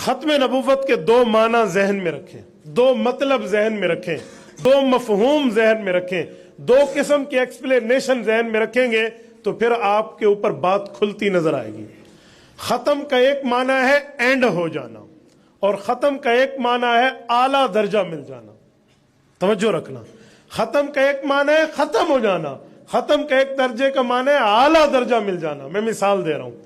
ختم نبوت کے دو معنی ذہن میں رکھیں، دو مطلب ذہن میں رکھیں، دو مفہوم ذہن میں رکھیں، دو قسم کی ایکسپلینیشن ذہن میں رکھیں گے تو پھر آپ کے اوپر بات کھلتی نظر آئے گی۔ ختم کا ایک معنی ہے اینڈ ہو جانا، اور ختم کا ایک معنی ہے اعلیٰ درجہ مل جانا۔ توجہ رکھنا، ختم کا ایک معنی ہے ختم ہو جانا، ختم کا ایک درجے کا معنی ہے اعلیٰ درجہ مل جانا۔ میں مثال دے رہا ہوں،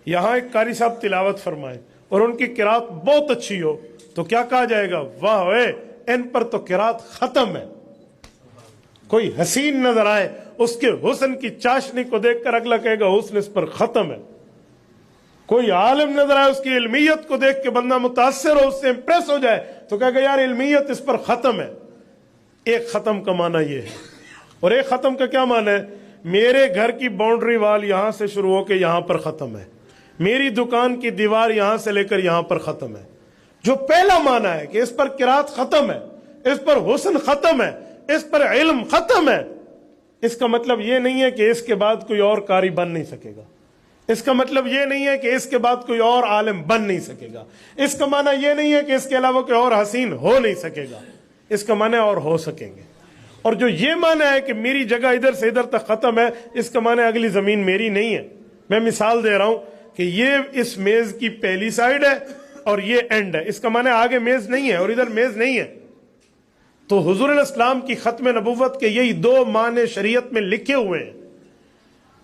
یہاں ایک قاری صاحب تلاوت فرمائے اور ان کی قرات بہت اچھی ہو تو کیا کہا جائے گا؟ واہ وے، ان پر تو قرات ختم ہے۔ کوئی حسین نظر آئے، اس کے حسن کی چاشنی کو دیکھ کر اگلا کہے گا حسن اس پر ختم ہے۔ کوئی عالم نظر آئے، اس کی علمیت کو دیکھ کے بندہ متاثر ہو، اس سے امپریس ہو جائے تو کہے گا یار علمیت اس پر ختم ہے۔ ایک ختم کا معنی یہ ہے، اور ایک ختم کا کیا معنی ہے؟ میرے گھر کی باؤنڈری وال یہاں سے شروع ہو کے یہاں پر ختم ہے، میری دکان کی دیوار یہاں سے لے کر یہاں پر ختم ہے۔ جو پہلا معنی ہے کہ اس پر قرات ختم ہے، اس پر حسن ختم ہے، اس پر علم ختم ہے، اس کا مطلب یہ نہیں ہے کہ اس کے بعد کوئی اور قاری بن نہیں سکے گا۔ اس کا مطلب یہ نہیں ہے کہ اس کے بعد کوئی اور عالم بن نہیں سکے گا۔ اس کا معنی یہ نہیں ہے کہ اس کے علاوہ کوئی اور حسین ہو نہیں سکے گا۔ اس کا معنی اور ہو سکیں گے۔ اور جو یہ معنی ہے کہ میری جگہ ادھر سے ادھر تک ختم ہے، اس کا معنی اگلی زمین میری نہیں ہے۔ میں مثال دے رہا ہوں کہ یہ اس میز کی پہلی سائیڈ ہے اور یہ اینڈ ہے، اس کا معنی آگے میز نہیں ہے اور ادھر میز نہیں ہے۔ تو حضور علیہ السلام کی ختم نبوت کے یہی دو معنی شریعت میں لکھے ہوئے ہیں۔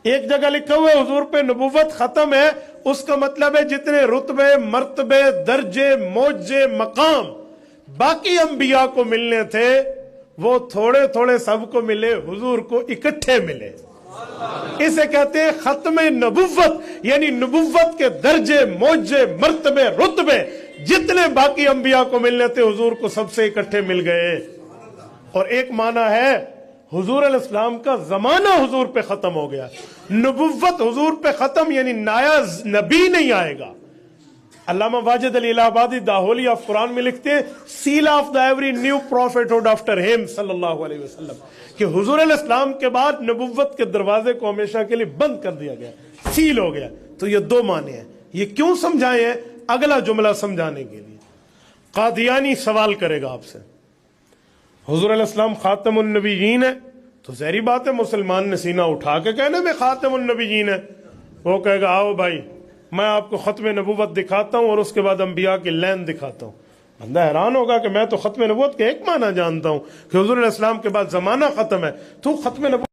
ایک جگہ لکھا ہوا ہے حضور پہ نبوت ختم ہے، اس کا مطلب ہے جتنے رتبے، مرتبے، درجے، معجزے، مقام باقی انبیاء کو ملنے تھے وہ تھوڑے تھوڑے سب کو ملے، حضور کو اکٹھے ملے۔ اسے کہتے ہیں ختم نبوت، یعنی نبوت کے درجے، معجزے، مرتبے، رتبے جتنے باقی انبیاء کو ملنے تھے حضور کو سب سے اکٹھے مل گئے۔ اور ایک معنی ہے حضور علیہ السلام کا زمانہ حضور پہ ختم ہو گیا، نبوت حضور پہ ختم، یعنی نیا نبی نہیں آئے گا۔ علامہ واجد علی الہ آبادی داہولی آف قرآن میں لکھتے ہیں seal of the every new prophet after ہم صلی اللہ علیہ وسلم، کہ حضور علیہ السلام کے بعد نبوت کے دروازے کو ہمیشہ کے لیے بند کر دیا گیا، سیل ہو گیا۔ تو یہ دو معنی ہیں۔ یہ کیوں سمجھائے ہیں؟ اگلا جملہ سمجھانے کے لیے۔ قادیانی سوال کرے گا آپ سے، حضور علیہ السلام خاتم النبیین ہے تو ظاہری بات ہے مسلمان نے سینہ اٹھا کے کہنا میں خاتم النبیین ہے۔ وہ کہے گا آؤ بھائی میں آپ کو ختم نبوت دکھاتا ہوں اور اس کے بعد انبیاء کی لین دکھاتا ہوں۔ بندہ حیران ہوگا کہ میں تو ختم نبوت کے ایک معنی جانتا ہوں کہ حضور علیہ السلام کے بعد زمانہ ختم ہے، تو ختم نبوت